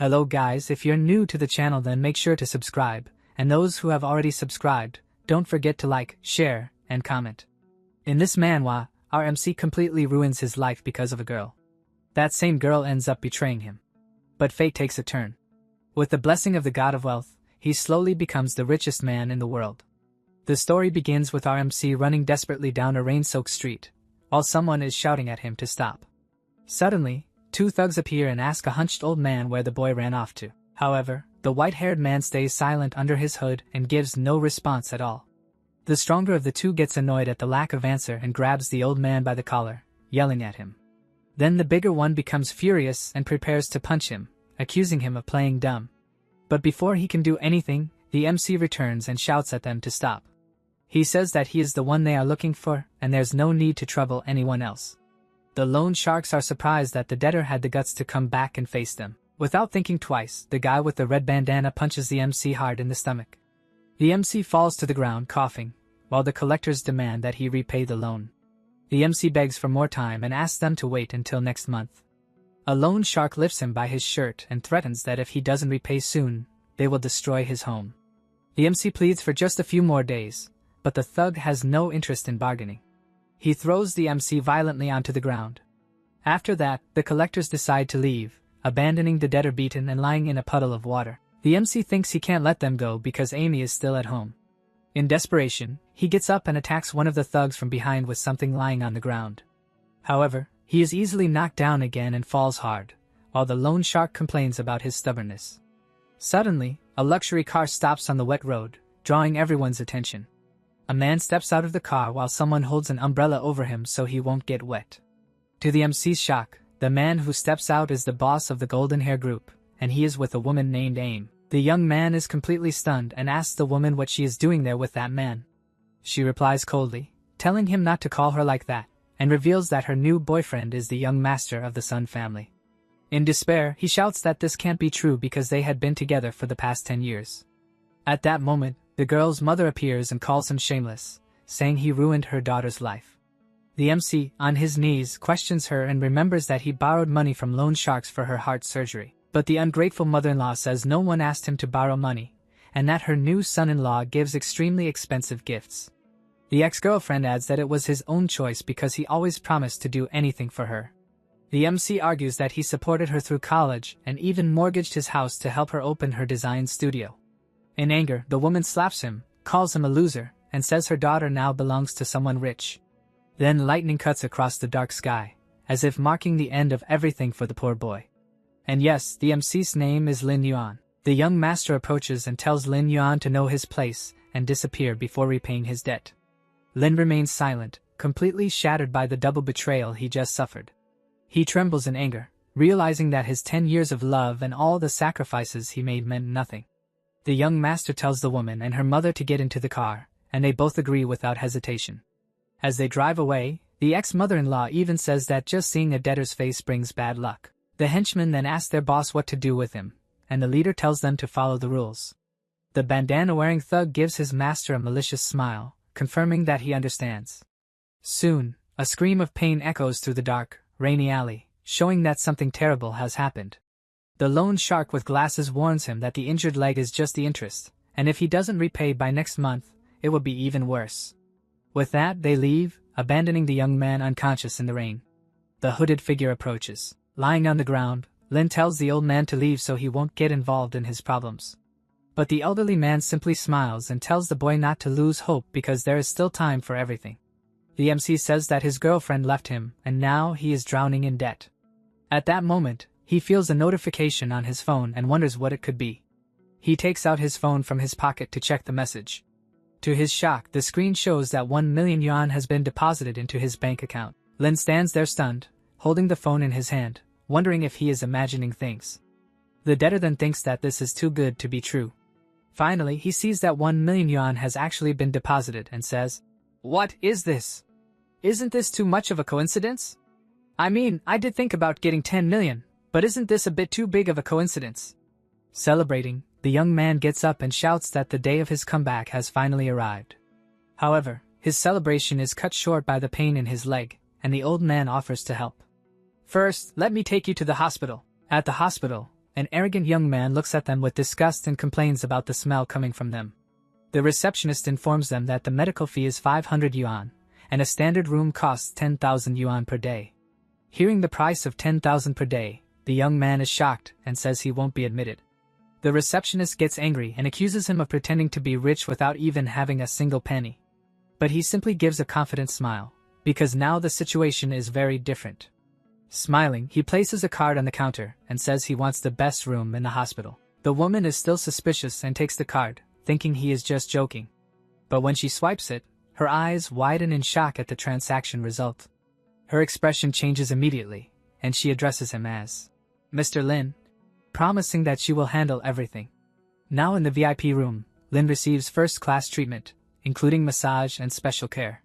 Hello guys, if you're new to the channel then make sure to subscribe, and those who have already subscribed, don't forget to like, share, and comment. In this manhwa, our MC completely ruins his life because of a girl. That same girl ends up betraying him. But fate takes a turn. With the blessing of the god of wealth, he slowly becomes the richest man in the world. The story begins with our MC running desperately down a rain-soaked street, while someone is shouting at him to stop. Suddenly, two thugs appear and ask a hunched old man where the boy ran off to. However, the white-haired man stays silent under his hood and gives no response at all. The stronger of the two gets annoyed at the lack of answer and grabs the old man by the collar, yelling at him. Then the bigger one becomes furious and prepares to punch him, accusing him of playing dumb. But before he can do anything, the MC returns and shouts at them to stop. He says that he is the one they are looking for, and there's no need to trouble anyone else. The loan sharks are surprised that the debtor had the guts to come back and face them. Without thinking twice, the guy with the red bandana punches the MC hard in the stomach. The MC falls to the ground coughing, while the collectors demand that he repay the loan. The MC begs for more time and asks them to wait until next month. A loan shark lifts him by his shirt and threatens that if he doesn't repay soon, they will destroy his home. The MC pleads for just a few more days, but the thug has no interest in bargaining. He throws the MC violently onto the ground. After that, the collectors decide to leave, abandoning the debtor beaten and lying in a puddle of water. The MC thinks he can't let them go because Amy is still at home. In desperation, he gets up and attacks one of the thugs from behind with something lying on the ground. However, he is easily knocked down again and falls hard, while the loan shark complains about his stubbornness. Suddenly, a luxury car stops on the wet road, drawing everyone's attention. A man steps out of the car while someone holds an umbrella over him so he won't get wet. To the MC's shock, the man who steps out is the boss of the golden hair group, and he is with a woman named Aim. The young man is completely stunned and asks the woman what she is doing there with that man. She replies coldly, telling him not to call her like that, and reveals that her new boyfriend is the young master of the Sun family. In despair, he shouts that this can't be true because they had been together for the past 10 years. At that moment, the girl's mother appears and calls him shameless, saying he ruined her daughter's life. The MC, on his knees, questions her and remembers that he borrowed money from loan sharks for her heart surgery. But the ungrateful mother-in-law says no one asked him to borrow money, and that her new son-in-law gives extremely expensive gifts. The ex-girlfriend adds that it was his own choice because he always promised to do anything for her. The MC argues that he supported her through college and even mortgaged his house to help her open her design studio. In anger, the woman slaps him, calls him a loser, and says her daughter now belongs to someone rich. Then lightning cuts across the dark sky, as if marking the end of everything for the poor boy. And yes, the MC's name is Lin Yuan. The young master approaches and tells Lin Yuan to know his place and disappear before repaying his debt. Lin remains silent, completely shattered by the double betrayal he just suffered. He trembles in anger, realizing that his 10 years of love and all the sacrifices he made meant nothing. The young master tells the woman and her mother to get into the car, and they both agree without hesitation. As they drive away, the ex-mother-in-law even says that just seeing a debtor's face brings bad luck. The henchmen then ask their boss what to do with him, and the leader tells them to follow the rules. The bandana-wearing thug gives his master a malicious smile, confirming that he understands. Soon, a scream of pain echoes through the dark, rainy alley, showing that something terrible has happened. The loan shark with glasses warns him that the injured leg is just the interest, and if he doesn't repay by next month, it will be even worse. With that, they leave, abandoning the young man unconscious in the rain. The hooded figure approaches. Lying on the ground, Lin tells the old man to leave so he won't get involved in his problems. But the elderly man simply smiles and tells the boy not to lose hope because there is still time for everything. The MC says that his girlfriend left him and now he is drowning in debt. At that moment, he feels a notification on his phone and wonders what it could be. He takes out his phone from his pocket to check the message. To his shock, the screen shows that 1 million yuan has been deposited into his bank account. Lin stands there stunned, holding the phone in his hand, wondering if he is imagining things. The debtor then thinks that this is too good to be true. Finally, he sees that 1 million yuan has actually been deposited and says, "What is this? Isn't this too much of a coincidence? I mean, I did think about getting 10 million, but isn't this a bit too big of a coincidence?" Celebrating, the young man gets up and shouts that the day of his comeback has finally arrived. However, his celebration is cut short by the pain in his leg, and the old man offers to help. "First, let me take you to the hospital." At the hospital, An arrogant young man looks at them with disgust and complains about the smell coming from them. The receptionist informs them that the medical fee is 500 yuan, and a standard room costs 10,000 yuan per day. Hearing the price of 10,000 per day, the young man is shocked and says he won't be admitted. The receptionist gets angry and accuses him of pretending to be rich without even having a single penny. But he simply gives a confident smile, because now the situation is very different. Smiling, he places a card on the counter and says he wants the best room in the hospital. The woman is still suspicious and takes the card, thinking he is just joking. But when she swipes it, her eyes widen in shock at the transaction result. Her expression changes immediately, and she addresses him as Mr. Lin, promising that she will handle everything. Now in the VIP room, Lin receives first-class treatment, including massage and special care.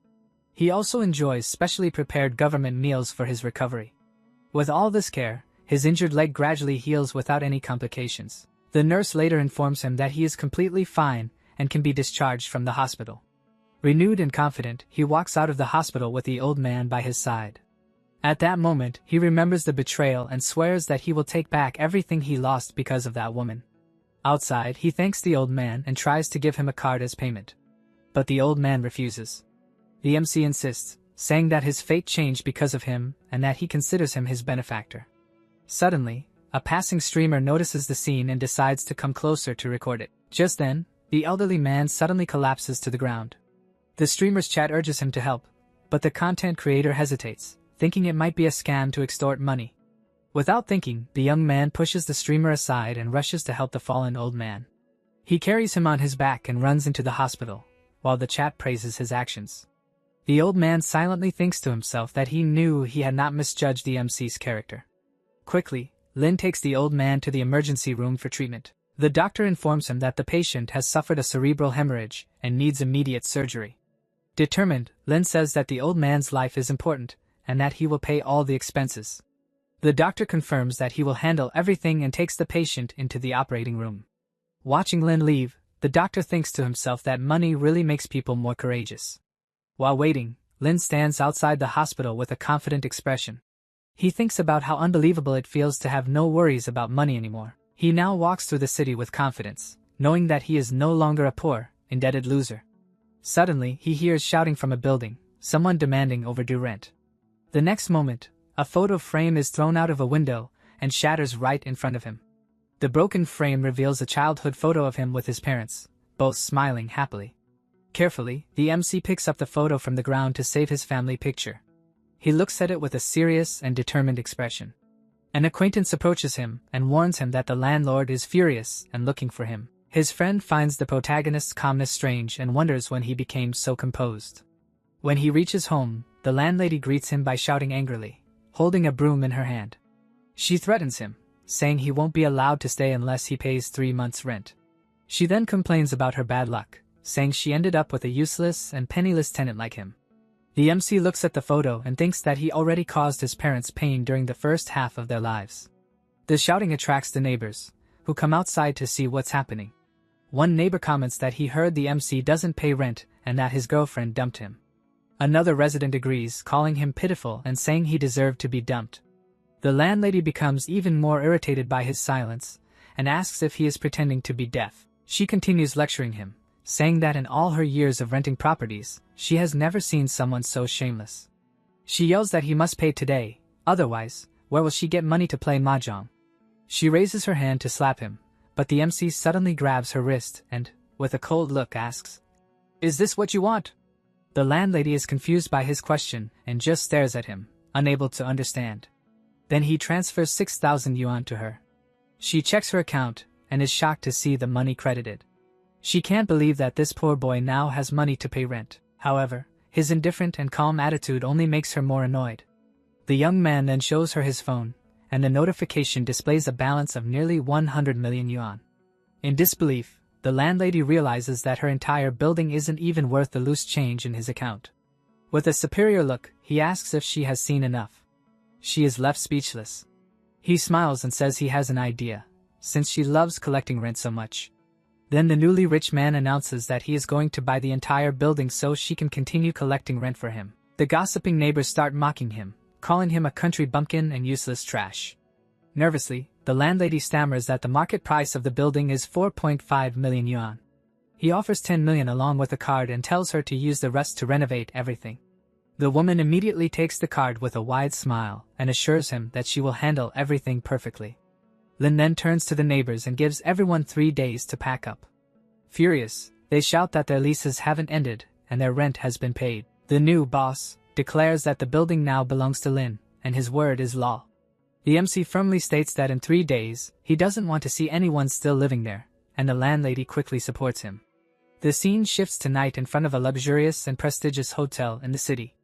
He also enjoys specially prepared government meals for his recovery. With all this care, his injured leg gradually heals without any complications. The nurse later informs him that he is completely fine and can be discharged from the hospital. Renewed and confident, he walks out of the hospital with the old man by his side. At that moment, he remembers the betrayal and swears that he will take back everything he lost because of that woman. Outside, he thanks the old man and tries to give him a card as payment. But the old man refuses. The MC insists, saying that his fate changed because of him and that he considers him his benefactor. Suddenly, a passing streamer notices the scene and decides to come closer to record it. Just then, the elderly man suddenly collapses to the ground. The streamer's chat urges him to help, but the content creator hesitates, thinking it might be a scam to extort money. Without thinking, the young man pushes the streamer aside and rushes to help the fallen old man. He carries him on his back and runs into the hospital, while the chat praises his actions. The old man silently thinks to himself that he knew he had not misjudged the MC's character. Quickly, Lin takes the old man to the emergency room for treatment. The doctor informs him that the patient has suffered a cerebral hemorrhage and needs immediate surgery. Determined, Lin says that the old man's life is important and that he will pay all the expenses. The doctor confirms that he will handle everything and takes the patient into the operating room. Watching Lin leave, the doctor thinks to himself that money really makes people more courageous. While waiting, Lin stands outside the hospital with a confident expression. He thinks about how unbelievable it feels to have no worries about money anymore. He now walks through the city with confidence, knowing that he is no longer a poor, indebted loser. Suddenly, he hears shouting from a building, someone demanding overdue rent. The next moment, a photo frame is thrown out of a window and shatters right in front of him. The broken frame reveals a childhood photo of him with his parents, both smiling happily. Carefully, the MC picks up the photo from the ground to save his family picture. He looks at it with a serious and determined expression. An acquaintance approaches him and warns him that the landlord is furious and looking for him. His friend finds the protagonist's calmness strange and wonders when he became so composed. When he reaches home, the landlady greets him by shouting angrily, holding a broom in her hand. She threatens him, saying he won't be allowed to stay unless he pays 3 months' rent. She then complains about her bad luck, saying she ended up with a useless and penniless tenant like him. The MC looks at the photo and thinks that he already caused his parents pain during the first half of their lives. The shouting attracts the neighbors, who come outside to see what's happening. One neighbor comments that he heard the MC doesn't pay rent and that his girlfriend dumped him. Another resident agrees, calling him pitiful and saying he deserved to be dumped. The landlady becomes even more irritated by his silence and asks if he is pretending to be deaf. She continues lecturing him, saying that in all her years of renting properties, she has never seen someone so shameless. She yells that he must pay today, otherwise, where will she get money to play mahjong? She raises her hand to slap him, but the MC suddenly grabs her wrist and, with a cold look, asks, "Is this what you want?" The landlady is confused by his question and just stares at him, unable to understand. Then he transfers 6,000 yuan to her. She checks her account and is shocked to see the money credited. She can't believe that this poor boy now has money to pay rent. However, his indifferent and calm attitude only makes her more annoyed. The young man then shows her his phone, and the notification displays a balance of nearly 100 million yuan. In disbelief, the landlady realizes that her entire building isn't even worth the loose change in his account. With a superior look, he asks if she has seen enough. She is left speechless. He smiles and says he has an idea, since she loves collecting rent so much. Then the newly rich man announces that he is going to buy the entire building so she can continue collecting rent for him. The gossiping neighbors start mocking him, calling him a country bumpkin and useless trash. Nervously, the landlady stammers that the market price of the building is 4.5 million yuan. He offers 10 million along with a card and tells her to use the rest to renovate everything. The woman immediately takes the card with a wide smile and assures him that she will handle everything perfectly. Lin then turns to the neighbors and gives everyone 3 days to pack up. Furious, they shout that their leases haven't ended and their rent has been paid. The new boss declares that the building now belongs to Lin, and his word is law. The MC firmly states that in 3 days, he doesn't want to see anyone still living there, and the landlady quickly supports him. The scene shifts to night in front of a luxurious and prestigious hotel in the city.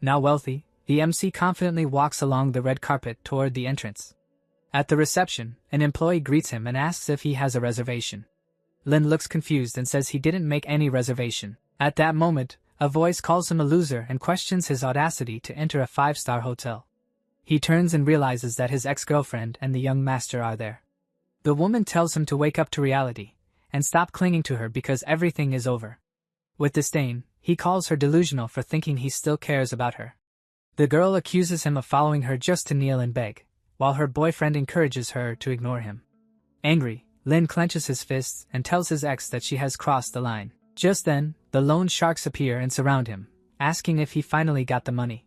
Now wealthy, the MC confidently walks along the red carpet toward the entrance. At the reception, an employee greets him and asks if he has a reservation. Lin looks confused and says he didn't make any reservation. At that moment, a voice calls him a loser and questions his audacity to enter a 5-star hotel. He turns and realizes that his ex-girlfriend and the young master are there. The woman tells him to wake up to reality and stop clinging to her because everything is over. With disdain, he calls her delusional for thinking he still cares about her. The girl accuses him of following her just to kneel and beg, while her boyfriend encourages her to ignore him. Angry, Lin clenches his fists and tells his ex that she has crossed the line. Just then, the loan sharks appear and surround him, asking if he finally got the money.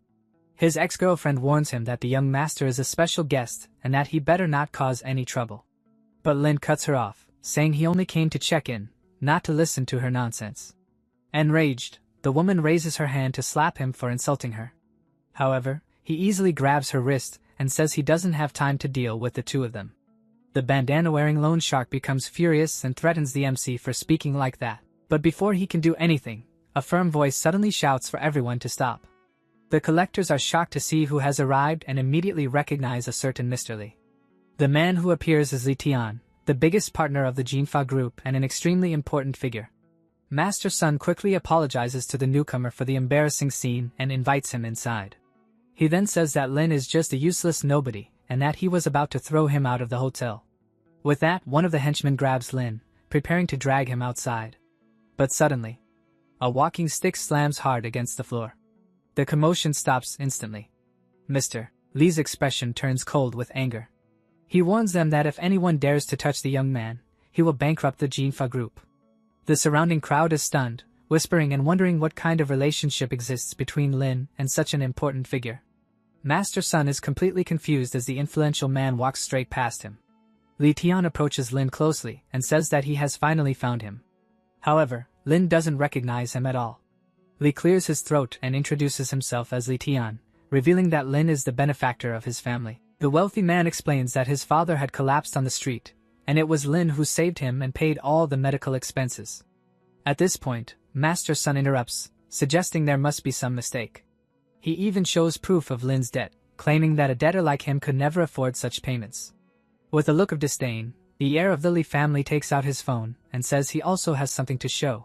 His ex-girlfriend warns him that the young master is a special guest and that he better not cause any trouble. But Lin cuts her off, saying he only came to check in, not to listen to her nonsense. Enraged, the woman raises her hand to slap him for insulting her. However, he easily grabs her wrist and says he doesn't have time to deal with the two of them. The bandana-wearing loan shark becomes furious and threatens the MC for speaking like that. But before he can do anything, a firm voice suddenly shouts for everyone to stop. The collectors are shocked to see who has arrived and immediately recognize a certain Mr. Li. The man who appears is Li Tian, the biggest partner of the Jinfa group and an extremely important figure. Master Sun quickly apologizes to the newcomer for the embarrassing scene and invites him inside. He then says that Lin is just a useless nobody and that he was about to throw him out of the hotel. With that, one of the henchmen grabs Lin, preparing to drag him outside. But suddenly, a walking stick slams hard against the floor. The commotion stops instantly. Mr. Li's expression turns cold with anger. He warns them that if anyone dares to touch the young man, he will bankrupt the Jinfa group. The surrounding crowd is stunned, whispering and wondering what kind of relationship exists between Lin and such an important figure. Master Sun is completely confused as the influential man walks straight past him. Li Tian approaches Lin closely and says that he has finally found him. However, Lin doesn't recognize him at all. Li clears his throat and introduces himself as Li Tian, revealing that Lin is the benefactor of his family. The wealthy man explains that his father had collapsed on the street, and it was Lin who saved him and paid all the medical expenses. At this point, Master Sun interrupts, suggesting there must be some mistake. He even shows proof of Lin's debt, claiming that a debtor like him could never afford such payments. With a look of disdain, the heir of the Li family takes out his phone and says he also has something to show.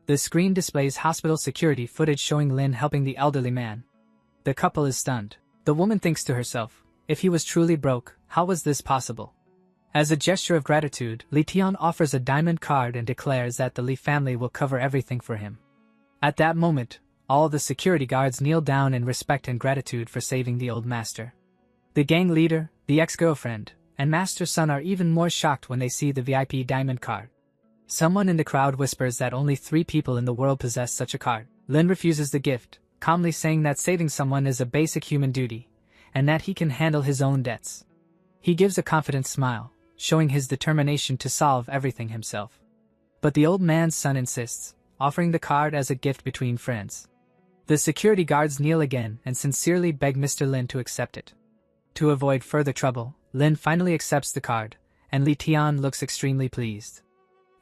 The screen displays hospital security footage showing Lin helping the elderly man. The couple is stunned. The woman thinks to herself, if he was truly broke, how was this possible? As a gesture of gratitude, Li Tian offers a diamond card and declares that the Li family will cover everything for him. At that moment, all the security guards kneel down in respect and gratitude for saving the old master. The gang leader, the ex-girlfriend, and Master Sun are even more shocked when they see the VIP diamond card. Someone in the crowd whispers that only 3 people in the world possess such a card. Lin refuses the gift, calmly saying that saving someone is a basic human duty, and that he can handle his own debts. He gives a confident smile, showing his determination to solve everything himself. But the old man's son insists, offering the card as a gift between friends. The security guards kneel again and sincerely beg Mr. Lin to accept it. To avoid further trouble, Lin finally accepts the card, and Li Tian looks extremely pleased.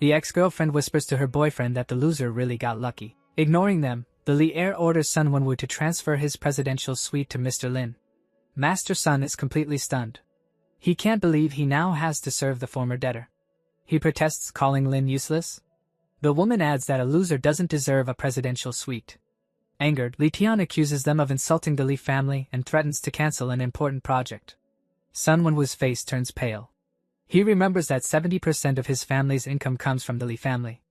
The ex-girlfriend whispers to her boyfriend that the loser really got lucky. Ignoring them, the Li heir orders Sun Wenwu to transfer his presidential suite to Mr. Lin. Master Sun is completely stunned. He can't believe he now has to serve the former debtor. He protests, calling Lin useless. The woman adds that a loser doesn't deserve a presidential suite. Angered, Li Tian accuses them of insulting the Li family and threatens to cancel an important project. Sun Wenwu's face turns pale. He remembers that 70% of his family's income comes from the Li family.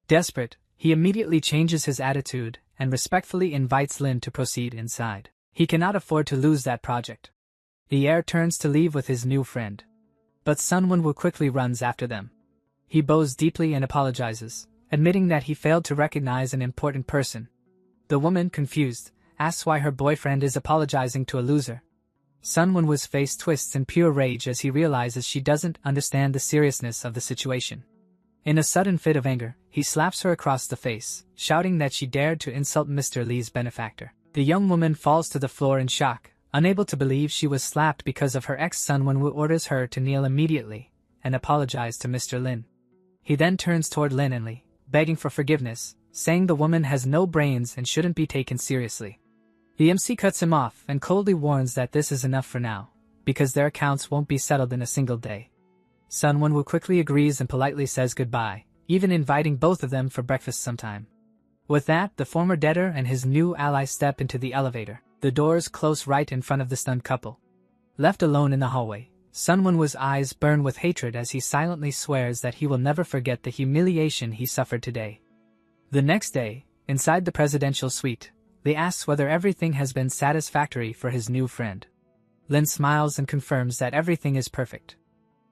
Desperate, he immediately changes his attitude and respectfully invites Lin to proceed inside. He cannot afford to lose that project. The heir turns to leave with his new friend. But Sun Woo quickly runs after them. He bows deeply and apologizes, admitting that he failed to recognize an important person. The woman, confused, asks why her boyfriend is apologizing to a loser. Sun Woo's face twists in pure rage as he realizes she doesn't understand the seriousness of the situation. In a sudden fit of anger, he slaps her across the face, shouting that she dared to insult Mr. Lee's benefactor. The young woman falls to the floor in shock, unable to believe she was slapped because of her ex. Sun Woo orders her to kneel immediately and apologize to Mr. Lin. He then turns toward Lin and Lee, begging for forgiveness, saying the woman has no brains and shouldn't be taken seriously. The MC cuts him off and coldly warns that this is enough for now, because their accounts won't be settled in a single day. Sun Woo quickly agrees and politely says goodbye, even inviting both of them for breakfast sometime. With that, the former debtor and his new ally step into the elevator. The doors close right in front of the stunned couple. Left alone in the hallway, Sun Woo's eyes burn with hatred as he silently swears that he will never forget the humiliation he suffered today. The next day, inside the presidential suite, Lee asks whether everything has been satisfactory for his new friend. Lin smiles and confirms that everything is perfect.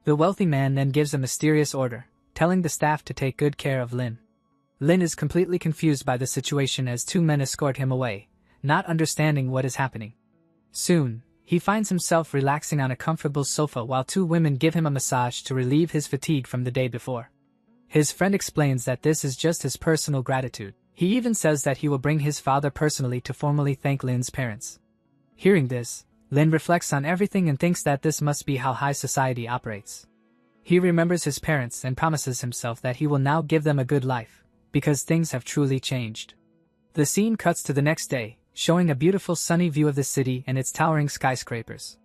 The wealthy man then gives a mysterious order, telling the staff to take good care of Lin. Lin is completely confused by the situation as two men escort him away, not understanding what is happening. Soon, he finds himself relaxing on a comfortable sofa while two women give him a massage to relieve his fatigue from the day before. His friend explains that this is just his personal gratitude. He even says that he will bring his father personally to formally thank Lin's parents. Hearing this, Lin reflects on everything and thinks that this must be how high society operates. He remembers his parents and promises himself that he will now give them a good life, because things have truly changed. The scene cuts to the next day, showing a beautiful sunny view of the city and its towering skyscrapers.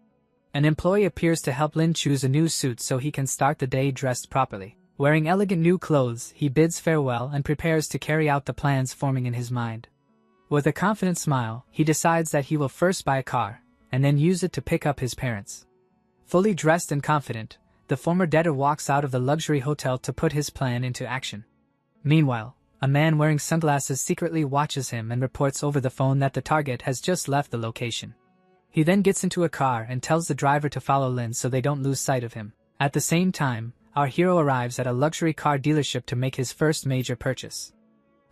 An employee appears to help Lin choose a new suit so he can start the day dressed properly. Wearing elegant new clothes, he bids farewell and prepares to carry out the plans forming in his mind. With a confident smile, he decides that he will first buy a car, and then use it to pick up his parents. Fully dressed and confident, the former debtor walks out of the luxury hotel to put his plan into action. Meanwhile, a man wearing sunglasses secretly watches him and reports over the phone that the target has just left the location. He then gets into a car and tells the driver to follow Lin so they don't lose sight of him. At the same time, our hero arrives at a luxury car dealership to make his first major purchase.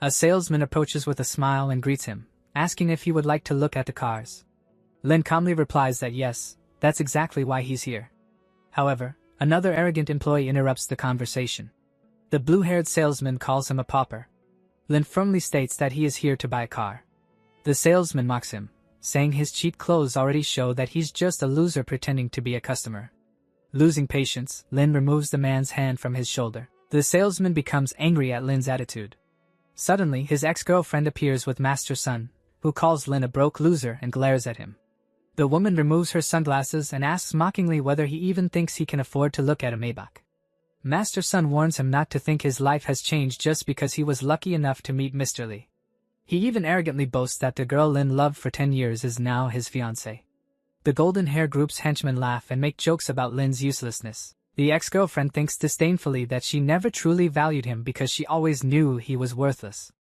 A salesman approaches with a smile and greets him, asking if he would like to look at the cars. Lin calmly replies that yes, that's exactly why he's here. However, another arrogant employee interrupts the conversation. The blue-haired salesman calls him a pauper. Lin firmly states that he is here to buy a car. The salesman mocks him, saying his cheap clothes already show that he's just a loser pretending to be a customer. Losing patience, Lin removes the man's hand from his shoulder. The salesman becomes angry at Lin's attitude. Suddenly, his ex-girlfriend appears with Master Sun, who calls Lin a broke loser and glares at him. The woman removes her sunglasses and asks mockingly whether he even thinks he can afford to look at a Maybach. Master Sun warns him not to think his life has changed just because he was lucky enough to meet Mr. Lee. He even arrogantly boasts that the girl Lin loved for 10 years is now his fiancée. The Golden Hair Group's henchmen laugh and make jokes about Lin's uselessness. The ex-girlfriend thinks disdainfully that she never truly valued him because she always knew he was worthless.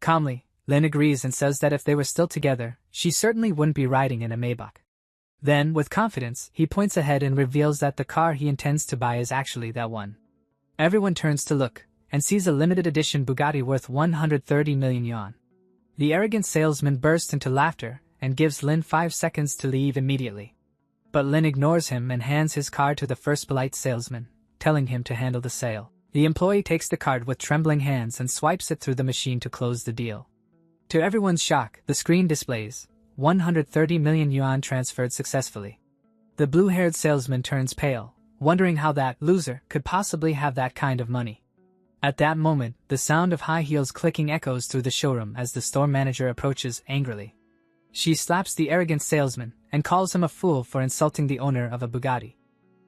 Calmly, Lin agrees and says that if they were still together, she certainly wouldn't be riding in a Maybach. Then, with confidence, he points ahead and reveals that the car he intends to buy is actually that one. Everyone turns to look, and sees a limited edition Bugatti worth 130 million yuan. The arrogant salesman bursts into laughter, and gives Lin 5 seconds to leave immediately. But Lin ignores him and hands his card to the first polite salesman, telling him to handle the sale. The employee takes the card with trembling hands and swipes it through the machine to close the deal. To everyone's shock, the screen displays 130 million yuan transferred successfully. The blue-haired salesman turns pale, wondering how that loser could possibly have that kind of money. At that moment, the sound of high heels clicking echoes through the showroom as the store manager approaches angrily. She slaps the arrogant salesman and calls him a fool for insulting the owner of a Bugatti.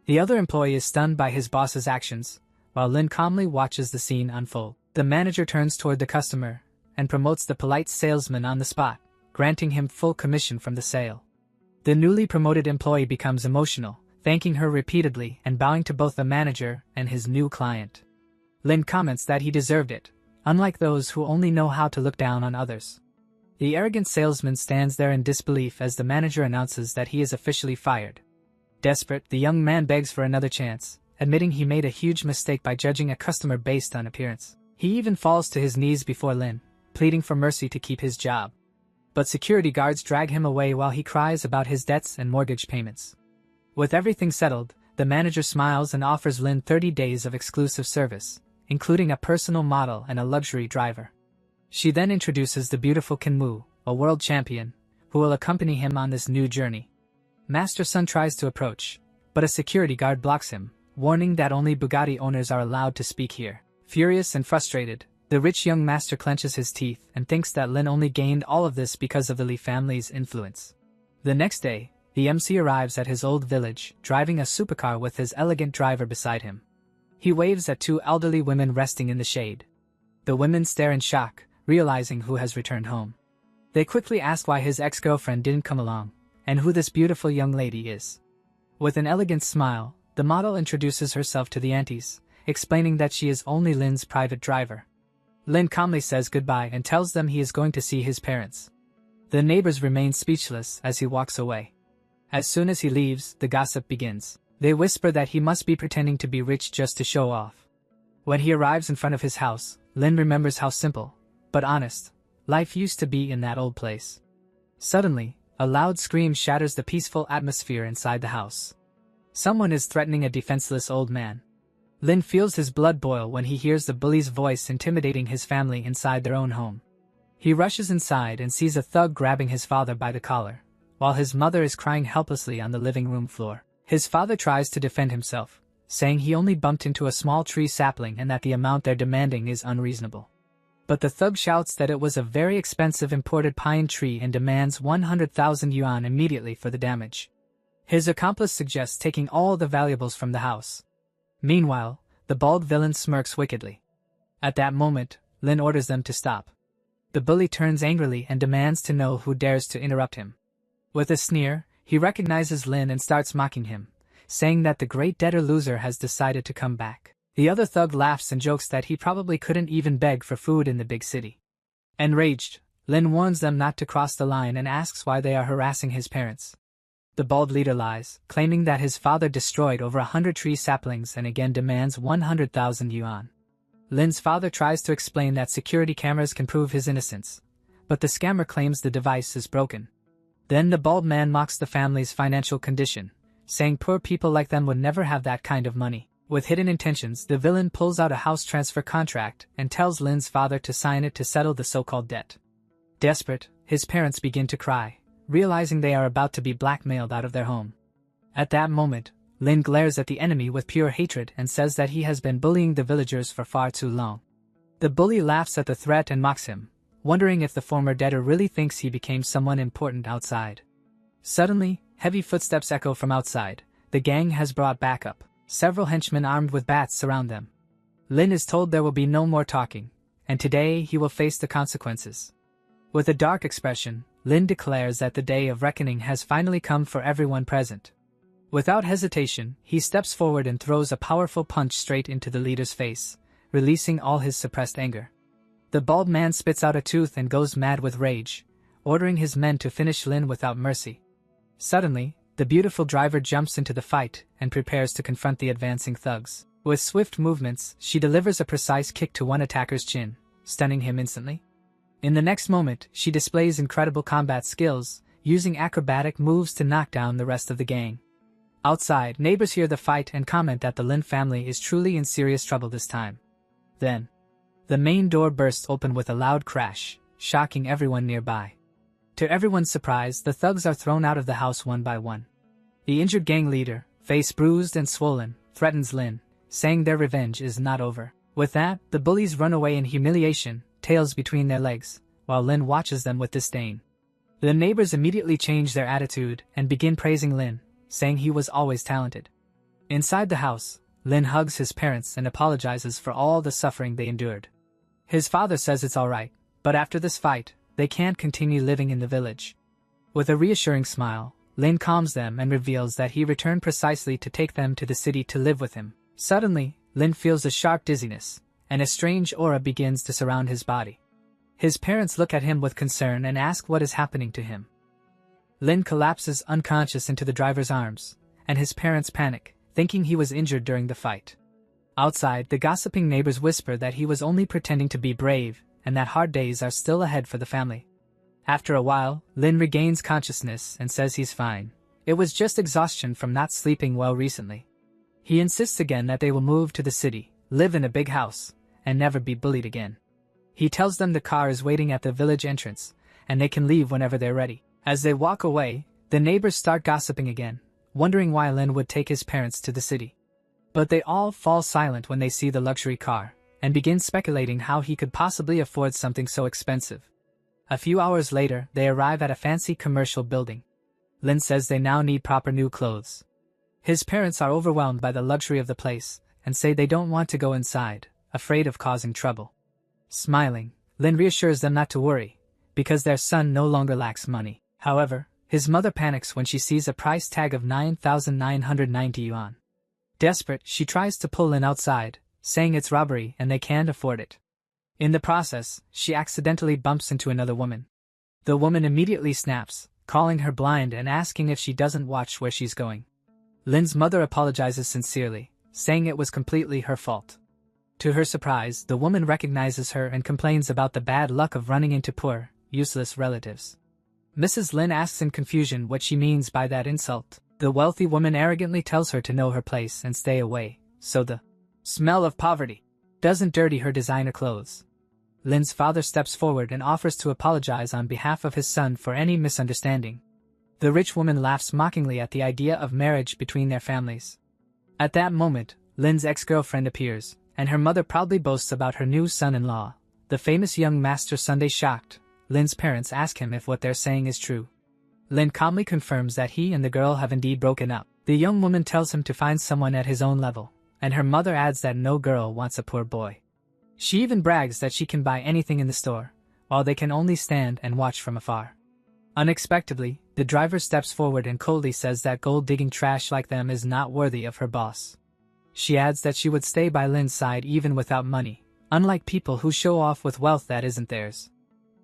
The other employee is stunned by his boss's actions, while Lin calmly watches the scene unfold. The manager turns toward the customer and promotes the polite salesman on the spot, granting him full commission from the sale. The newly promoted employee becomes emotional, thanking her repeatedly and bowing to both the manager and his new client. Lin comments that he deserved it, unlike those who only know how to look down on others. The arrogant salesman stands there in disbelief as the manager announces that he is officially fired. Desperate, the young man begs for another chance, admitting he made a huge mistake by judging a customer based on appearance. He even falls to his knees before Lin, pleading for mercy to keep his job. But security guards drag him away while he cries about his debts and mortgage payments. With everything settled, the manager smiles and offers Lin 30 days of exclusive service, including a personal model and a luxury driver. She then introduces the beautiful Kinmu, a world champion, who will accompany him on this new journey. Master Sun tries to approach, but a security guard blocks him, warning that only Bugatti owners are allowed to speak here. Furious and frustrated, the rich young master clenches his teeth and thinks that Lin only gained all of this because of the Li family's influence. The next day, the MC arrives at his old village, driving a supercar with his elegant driver beside him. He waves at two elderly women resting in the shade. The women stare in shock, realizing who has returned home. They quickly ask why his ex-girlfriend didn't come along, and who this beautiful young lady is. With an elegant smile, the model introduces herself to the aunties, explaining that she is only Lin's private driver. Lin calmly says goodbye and tells them he is going to see his parents. The neighbors remain speechless as he walks away. As soon as he leaves, the gossip begins. They whisper that he must be pretending to be rich just to show off. When he arrives in front of his house, Lin remembers how simple, but honest, life used to be in that old place. Suddenly, a loud scream shatters the peaceful atmosphere inside the house. Someone is threatening a defenseless old man. Lin feels his blood boil when he hears the bully's voice intimidating his family inside their own home. He rushes inside and sees a thug grabbing his father by the collar, while his mother is crying helplessly on the living room floor. His father tries to defend himself, saying he only bumped into a small tree sapling and that the amount they're demanding is unreasonable. But the thug shouts that it was a very expensive imported pine tree and demands 100,000 yuan immediately for the damage. His accomplice suggests taking all the valuables from the house. Meanwhile, the bald villain smirks wickedly. At that moment, Lin orders them to stop. The bully turns angrily and demands to know who dares to interrupt him. With a sneer, he recognizes Lin and starts mocking him, saying that the great debtor-loser has decided to come back. The other thug laughs and jokes that he probably couldn't even beg for food in the big city. Enraged, Lin warns them not to cross the line and asks why they are harassing his parents. The bald leader lies, claiming that his father destroyed over 100 tree saplings and again demands 100,000 yuan. Lin's father tries to explain that security cameras can prove his innocence, but the scammer claims the device is broken. Then the bald man mocks the family's financial condition, saying poor people like them would never have that kind of money. With hidden intentions, the villain pulls out a house transfer contract and tells Lin's father to sign it to settle the so-called debt. Desperate, his parents begin to cry, realizing they are about to be blackmailed out of their home. At that moment, Lin glares at the enemy with pure hatred and says that he has been bullying the villagers for far too long. The bully laughs at the threat and mocks him, wondering if the former debtor really thinks he became someone important outside. Suddenly, heavy footsteps echo from outside. The gang has brought backup. Several henchmen armed with bats surround them. Lin is told there will be no more talking, and today he will face the consequences. With a dark expression, Lin declares that the day of reckoning has finally come for everyone present. Without hesitation, he steps forward and throws a powerful punch straight into the leader's face, releasing all his suppressed anger. The bald man spits out a tooth and goes mad with rage, ordering his men to finish Lin without mercy. Suddenly, the beautiful driver jumps into the fight and prepares to confront the advancing thugs. With swift movements, she delivers a precise kick to one attacker's chin, stunning him instantly. In the next moment, she displays incredible combat skills, using acrobatic moves to knock down the rest of the gang. Outside, neighbors hear the fight and comment that the Lin family is truly in serious trouble this time. Then, the main door bursts open with a loud crash, shocking everyone nearby. To everyone's surprise, the thugs are thrown out of the house one by one. The injured gang leader, face bruised and swollen, threatens Lin, saying their revenge is not over. With that, the bullies run away in humiliation, tails between their legs, while Lin watches them with disdain. The neighbors immediately change their attitude and begin praising Lin, saying he was always talented. Inside the house, Lin hugs his parents and apologizes for all the suffering they endured. His father says it's alright, but after this fight, they can't continue living in the village. With a reassuring smile, Lin calms them and reveals that he returned precisely to take them to the city to live with him. Suddenly, Lin feels a sharp dizziness, and a strange aura begins to surround his body. His parents look at him with concern and ask what is happening to him. Lin collapses unconscious into the driver's arms, and his parents panic, thinking he was injured during the fight. Outside, the gossiping neighbors whisper that he was only pretending to be brave, and that hard days are still ahead for the family. After a while, Lin regains consciousness and says he's fine. It was just exhaustion from not sleeping well recently. He insists again that they will move to the city, live in a big house, and never be bullied again. He tells them the car is waiting at the village entrance, and they can leave whenever they're ready. As they walk away, the neighbors start gossiping again, wondering why Lin would take his parents to the city. But they all fall silent when they see the luxury car, and begin speculating how he could possibly afford something so expensive. A few hours later, they arrive at a fancy commercial building. Lin says they now need proper new clothes. His parents are overwhelmed by the luxury of the place, and say they don't want to go inside, afraid of causing trouble. Smiling, Lin reassures them not to worry, because their son no longer lacks money. However, his mother panics when she sees a price tag of 9,990 yuan. Desperate, she tries to pull Lin outside, saying it's robbery and they can't afford it. In the process, she accidentally bumps into another woman. The woman immediately snaps, calling her blind and asking if she doesn't watch where she's going. Lin's mother apologizes sincerely, saying it was completely her fault. To her surprise, the woman recognizes her and complains about the bad luck of running into poor, useless relatives. Mrs. Lin asks in confusion what she means by that insult. The wealthy woman arrogantly tells her to know her place and stay away, so the smell of poverty doesn't dirty her designer clothes. Lin's father steps forward and offers to apologize on behalf of his son for any misunderstanding. The rich woman laughs mockingly at the idea of marriage between their families. At that moment, Lin's ex-girlfriend appears, and her mother proudly boasts about her new son-in-law, the famous young master Sunday. Shocked, Lin's parents ask him if what they're saying is true. Lin calmly confirms that he and the girl have indeed broken up. The young woman tells him to find someone at his own level, and her mother adds that no girl wants a poor boy. She even brags that she can buy anything in the store, while they can only stand and watch from afar. Unexpectedly, the driver steps forward and coldly says that gold-digging trash like them is not worthy of her boss. She adds that she would stay by Lin's side even without money, unlike people who show off with wealth that isn't theirs.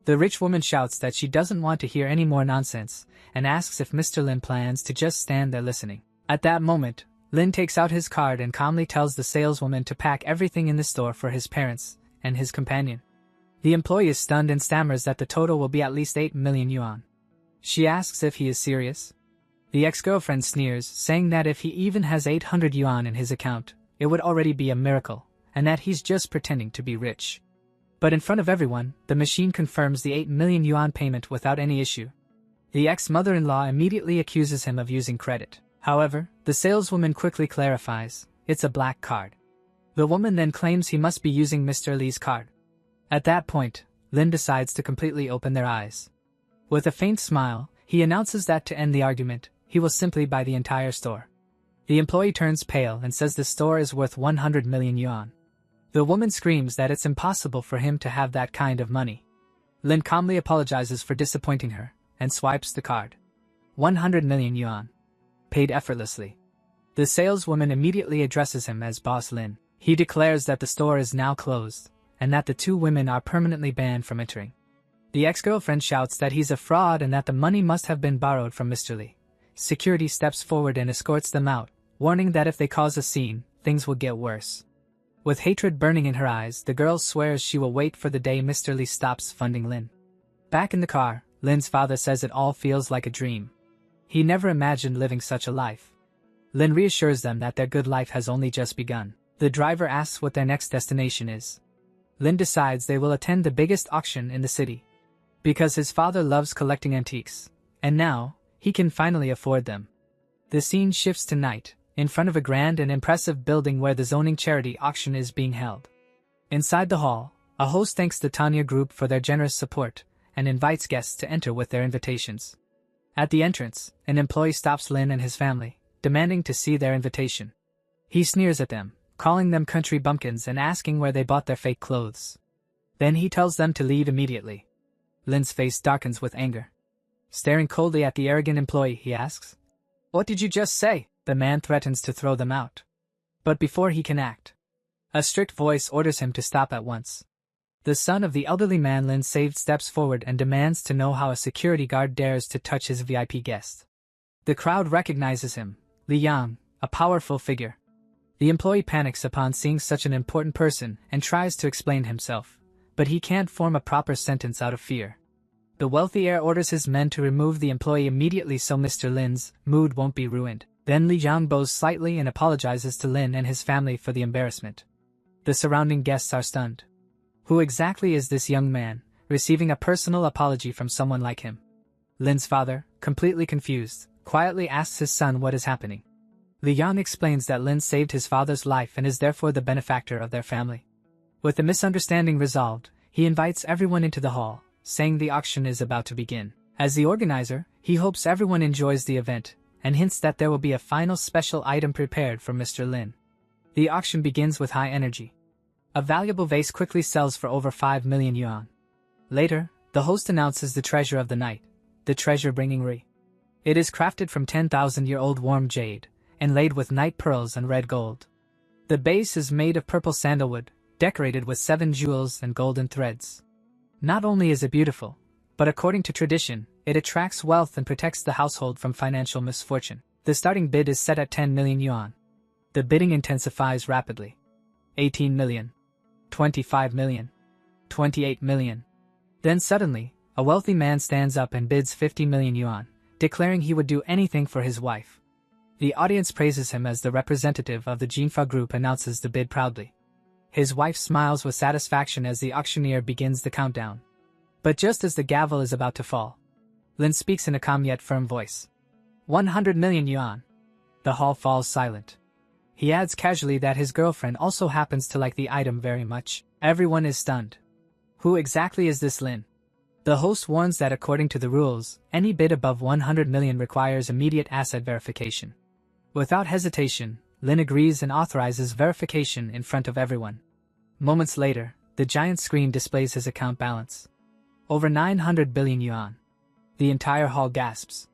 The rich woman shouts that she doesn't want to hear any more nonsense, and asks if Mr. Lin plans to just stand there listening. At that moment, Lin takes out his card and calmly tells the saleswoman to pack everything in the store for his parents and his companion. The employee is stunned and stammers that the total will be at least 8 million yuan. She asks if he is serious. The ex-girlfriend sneers, saying that if he even has 800 yuan in his account, it would already be a miracle, and that he's just pretending to be rich. But in front of everyone, the machine confirms the 8 million yuan payment without any issue. The ex-mother-in-law immediately accuses him of using credit. However, the saleswoman quickly clarifies, it's a black card. The woman then claims he must be using Mr. Li's card. At that point, Lin decides to completely open their eyes. With a faint smile, he announces that to end the argument, he will simply buy the entire store. The employee turns pale and says the store is worth 100 million yuan. The woman screams that it's impossible for him to have that kind of money. Lin calmly apologizes for disappointing her, and swipes the card. 100 million yuan. Paid effortlessly. The saleswoman immediately addresses him as Boss Lin. He declares that the store is now closed, and that the two women are permanently banned from entering. The ex-girlfriend shouts that he's a fraud and that the money must have been borrowed from Mr. Li. Security steps forward and escorts them out, warning that if they cause a scene, things will get worse. With hatred burning in her eyes, the girl swears she will wait for the day Mr. Li stops funding Lin. Back in the car, Lin's father says it all feels like a dream. He never imagined living such a life. Lin reassures them that their good life has only just begun. The driver asks what their next destination is. Lin decides they will attend the biggest auction in the city. Because his father loves collecting antiques, and now, he can finally afford them. The scene shifts to night, in front of a grand and impressive building where the zoning charity auction is being held. Inside the hall, a host thanks the Tanya group for their generous support, and invites guests to enter with their invitations. At the entrance, an employee stops Lin and his family, demanding to see their invitation. He sneers at them, calling them country bumpkins and asking where they bought their fake clothes. Then he tells them to leave immediately. Lin's face darkens with anger. Staring coldly at the arrogant employee, he asks, "What did you just say?" The man threatens to throw them out. But before he can act, a strict voice orders him to stop at once. The son of the elderly man Lin saved steps forward and demands to know how a security guard dares to touch his VIP guest. The crowd recognizes him, Li Yang, a powerful figure. The employee panics upon seeing such an important person and tries to explain himself, but he can't form a proper sentence out of fear. The wealthy heir orders his men to remove the employee immediately so Mr. Lin's mood won't be ruined. Then Li Jiang bows slightly and apologizes to Lin and his family for the embarrassment. The surrounding guests are stunned. Who exactly is this young man, receiving a personal apology from someone like him? Lin's father, completely confused, quietly asks his son what is happening. Li Yang explains that Lin saved his father's life and is therefore the benefactor of their family. With the misunderstanding resolved, he invites everyone into the hall, saying the auction is about to begin. As the organizer, he hopes everyone enjoys the event, and hints that there will be a final special item prepared for Mr. Lin. The auction begins with high energy. A valuable vase quickly sells for over 5 million yuan. Later, the host announces the treasure of the night, the treasure-bringing ring. It is crafted from 10,000-year-old warm jade, and laid with night pearls and red gold. The base is made of purple sandalwood, decorated with 7 jewels and golden threads. Not only is it beautiful, but according to tradition, it attracts wealth and protects the household from financial misfortune. The starting bid is set at 10 million yuan. The bidding intensifies rapidly. 18 million. 25 million. 28 million. Then suddenly, a wealthy man stands up and bids 50 million yuan, declaring he would do anything for his wife. The audience praises him as the representative of the Jinfa group announces the bid proudly. His wife smiles with satisfaction as the auctioneer begins the countdown. But just as the gavel is about to fall, Lin speaks in a calm yet firm voice. 100 million yuan. The hall falls silent. He adds casually that his girlfriend also happens to like the item very much. Everyone is stunned. Who exactly is this Lin? The host warns that according to the rules, any bid above 100 million requires immediate asset verification. Without hesitation, Lin agrees and authorizes verification in front of everyone. Moments later, the giant screen displays his account balance. Over 900 billion yuan. The entire hall gasps.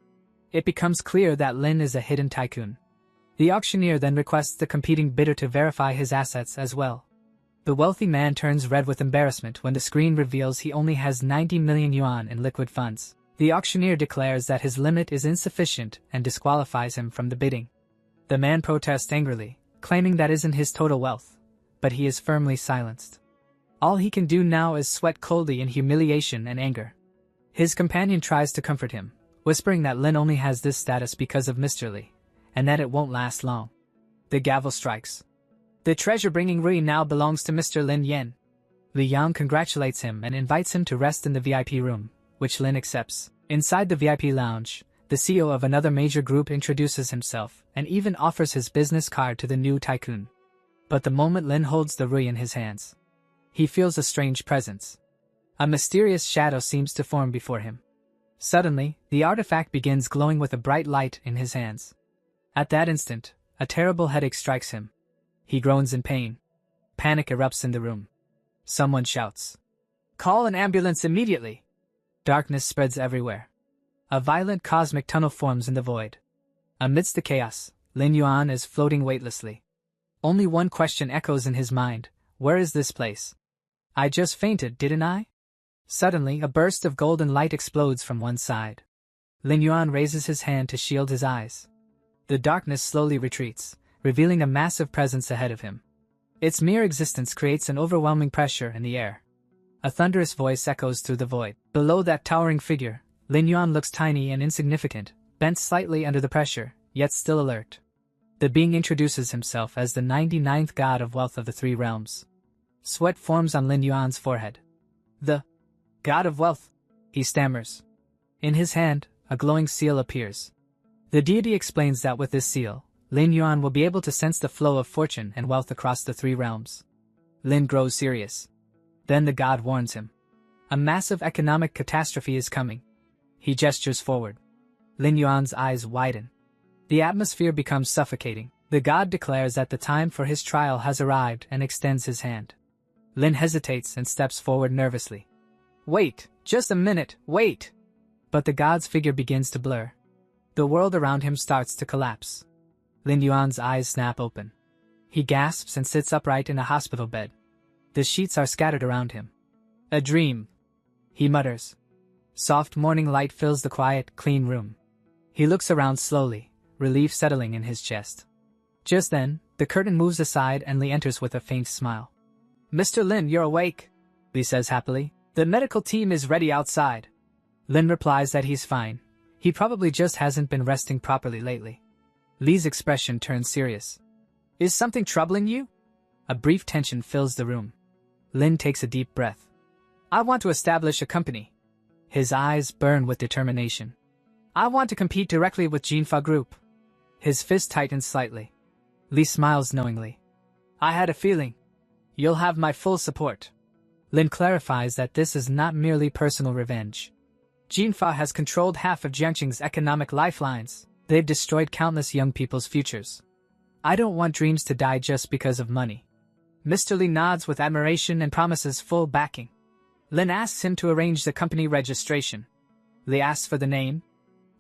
It becomes clear that Lin is a hidden tycoon. The auctioneer then requests the competing bidder to verify his assets as well. The wealthy man turns red with embarrassment when the screen reveals he only has 90 million yuan in liquid funds. The auctioneer declares that his limit is insufficient and disqualifies him from the bidding. The man protests angrily, claiming that isn't his total wealth, but he is firmly silenced. All he can do now is sweat coldly in humiliation and anger. His companion tries to comfort him, whispering that Lin only has this status because of Mr. Li, and that it won't last long. The gavel strikes. The treasure-bringing ring now belongs to Mr. Lin Yen. Li Yang congratulates him and invites him to rest in the VIP room, which Lin accepts. Inside the VIP lounge, the CEO of another major group introduces himself and even offers his business card to the new tycoon. But the moment Lin holds the ring in his hands, he feels a strange presence. A mysterious shadow seems to form before him. Suddenly, the artifact begins glowing with a bright light in his hands. At that instant, a terrible headache strikes him. He groans in pain. Panic erupts in the room. Someone shouts, "Call an ambulance immediately!" Darkness spreads everywhere. A violent cosmic tunnel forms in the void. Amidst the chaos, Lin Yuan is floating weightlessly. Only one question echoes in his mind: where is this place? I just fainted, didn't I? Suddenly, a burst of golden light explodes from one side. Lin Yuan raises his hand to shield his eyes. The darkness slowly retreats, revealing a massive presence ahead of him. Its mere existence creates an overwhelming pressure in the air. A thunderous voice echoes through the void. Below that towering figure, Lin Yuan looks tiny and insignificant, bent slightly under the pressure, yet still alert. The being introduces himself as the 99th god of wealth of the three realms. Sweat forms on Lin Yuan's forehead. "The god of wealth," he stammers. In his hand, a glowing seal appears. The deity explains that with this seal, Lin Yuan will be able to sense the flow of fortune and wealth across the three realms. Lin grows serious. Then the god warns him. A massive economic catastrophe is coming. He gestures forward. Lin Yuan's eyes widen. The atmosphere becomes suffocating. The god declares that the time for his trial has arrived and extends his hand. Lin hesitates and steps forward nervously. "Wait, just a minute, wait!" But the god's figure begins to blur. The world around him starts to collapse. Lin Yuan's eyes snap open. He gasps and sits upright in a hospital bed. The sheets are scattered around him. "A dream," he mutters. Soft morning light fills the quiet, clean room. He looks around slowly, relief settling in his chest. Just then, the curtain moves aside and Lee enters with a faint smile. "Mr. Lin, you're awake," Lee says happily. "The medical team is ready outside." Lin replies that he's fine. He probably just hasn't been resting properly lately. Lee's expression turns serious. "Is something troubling you?" A brief tension fills the room. Lin takes a deep breath. "I want to establish a company." His eyes burn with determination. "I want to compete directly with Jinfa Group." His fist tightens slightly. Lee smiles knowingly. "I had a feeling. You'll have my full support." Lin clarifies that this is not merely personal revenge. Jinfa has controlled half of Jiangxing's economic lifelines. They've destroyed countless young people's futures. I don't want dreams to die just because of money. Mr. Lee nods with admiration and promises full backing. Lin asks him to arrange the company registration. Lee asks for the name.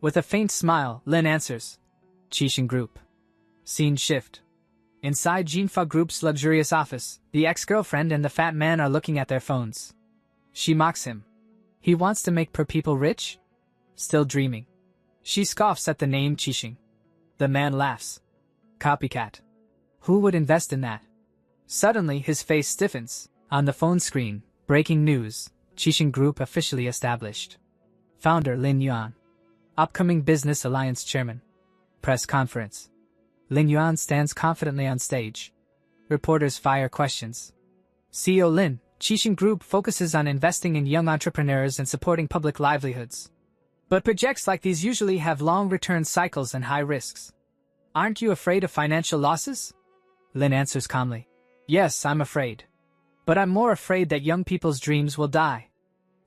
With a faint smile, Lin answers, "Qixing Group." Scene shift. Inside Jinfa Group's luxurious office, the ex-girlfriend and the fat man are looking at their phones. She mocks him. He wants to make poor people rich? Still dreaming. She scoffs at the name Qixing. The man laughs. Copycat. Who would invest in that? Suddenly his face stiffens. On the phone screen, breaking news, Qixing Group officially established. Founder Lin Yuan. Upcoming Business Alliance Chairman. Press conference. Lin Yuan stands confidently on stage. Reporters fire questions. CEO Lin, Qixing Group focuses on investing in young entrepreneurs and supporting public livelihoods. But projects like these usually have long return cycles and high risks. Aren't you afraid of financial losses? Lin answers calmly. Yes, I'm afraid. But I'm more afraid that young people's dreams will die.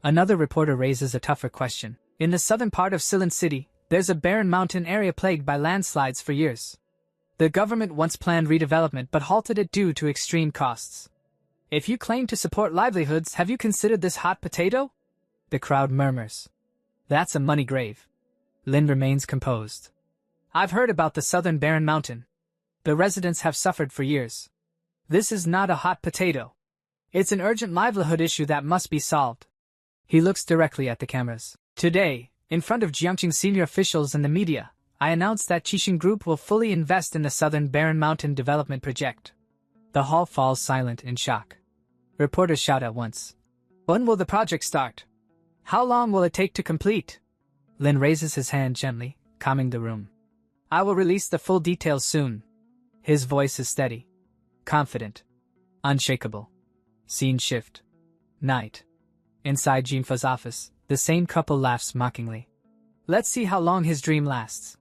Another reporter raises a tougher question. In the southern part of Silin City, there's a barren mountain area plagued by landslides for years. The government once planned redevelopment but halted it due to extreme costs. If you claim to support livelihoods, have you considered this hot potato? The crowd murmurs. That's a money grave. Lin remains composed. I've heard about the southern barren mountain. The residents have suffered for years. This is not a hot potato. It's an urgent livelihood issue that must be solved. He looks directly at the cameras. Today, in front of Jiangxing senior officials and the media, I announced that Qixing Group will fully invest in the Southern Barren Mountain Development Project. The hall falls silent in shock. Reporters shout at once. When will the project start? How long will it take to complete? Lin raises his hand gently, calming the room. I will release the full details soon. His voice is steady, confident, unshakable. Scene shift. Night. Inside Jinfa's office, the same couple laughs mockingly. Let's see how long his dream lasts.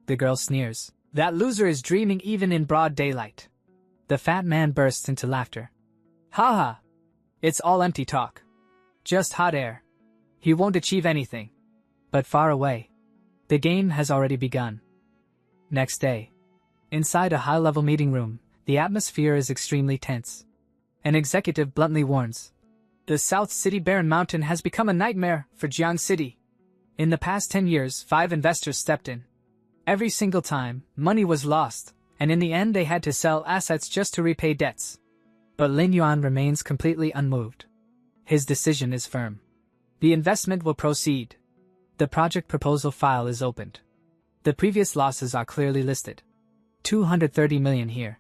The girl sneers. That loser is dreaming even in broad daylight. The fat man bursts into laughter. Ha! It's all empty talk. Just hot air. He won't achieve anything. But far away. The game has already begun. Next day. Inside a high-level meeting room, the atmosphere is extremely tense. An executive bluntly warns. The South City Barren Mountain has become a nightmare for Jiang City. In the past 10 years, 5 investors stepped in. Every single time, money was lost, and in the end they had to sell assets just to repay debts. But Lin Yuan remains completely unmoved. His decision is firm. The investment will proceed. The project proposal file is opened. The previous losses are clearly listed. 230 million here.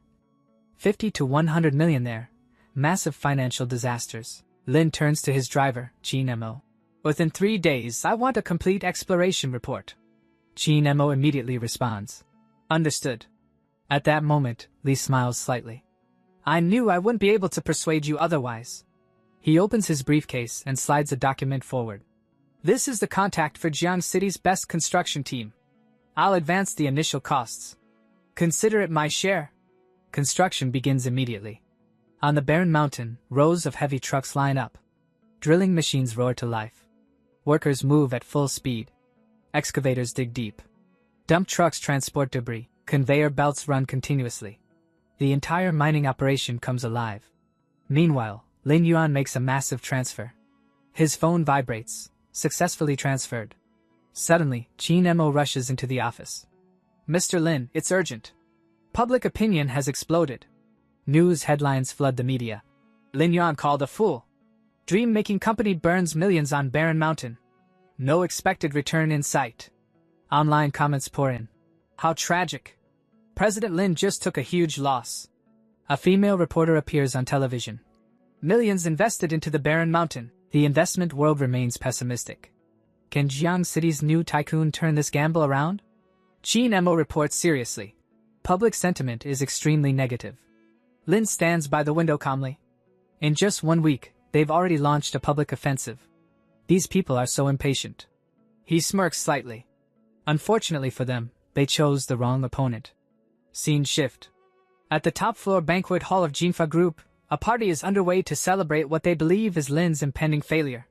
50 to 100 million there. Massive financial disasters. Lin turns to his driver, Qin Mo. Within 3 days, I want a complete exploration report. Qin Mo immediately responds. Understood. At that moment, Lee smiles slightly. I knew I wouldn't be able to persuade you otherwise. He opens his briefcase and slides a document forward. This is the contact for Jiang City's best construction team. I'll advance the initial costs. Consider it my share. Construction begins immediately. On the barren mountain, rows of heavy trucks line up. Drilling machines roar to life. Workers move at full speed. Excavators dig deep. Dump trucks transport debris. Conveyor belts run continuously. The entire mining operation comes alive. Meanwhile, Lin Yuan makes a massive transfer. His phone vibrates, successfully transferred. Suddenly, Qin Mo rushes into the office. Mr. Lin, it's urgent. Public opinion has exploded. News headlines flood the media. Lin Yuan called a fool. Dream-making company burns millions on barren mountain. No expected return in sight. Online comments pour in. How tragic. President Lin just took a huge loss. A female reporter appears on television. Millions invested into the barren mountain. The investment world remains pessimistic. Can Jiang City's new tycoon turn this gamble around? Qin Mo reports seriously. Public sentiment is extremely negative. Lin stands by the window calmly. In just 1 week, they've already launched a public offensive. These people are so impatient. He smirks slightly. Unfortunately for them, they chose the wrong opponent. Scene shift. At the top-floor banquet hall of Jinfa Group, a party is underway to celebrate what they believe is Lin's impending failure.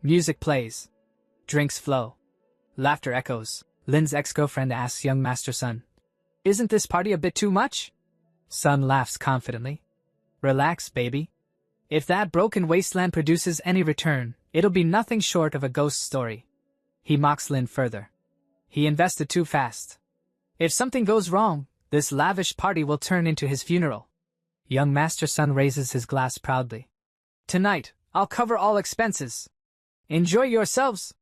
Music plays. Drinks flow. Laughter echoes. Lin's ex-girlfriend asks young Master Sun, "Isn't this party a bit too much?" Sun laughs confidently. "Relax, baby. If that broken wasteland produces any return, it'll be nothing short of a ghost story." He mocks Lin further. He invested too fast. If something goes wrong, this lavish party will turn into his funeral. Young Master Sun raises his glass proudly. "Tonight, I'll cover all expenses. Enjoy yourselves."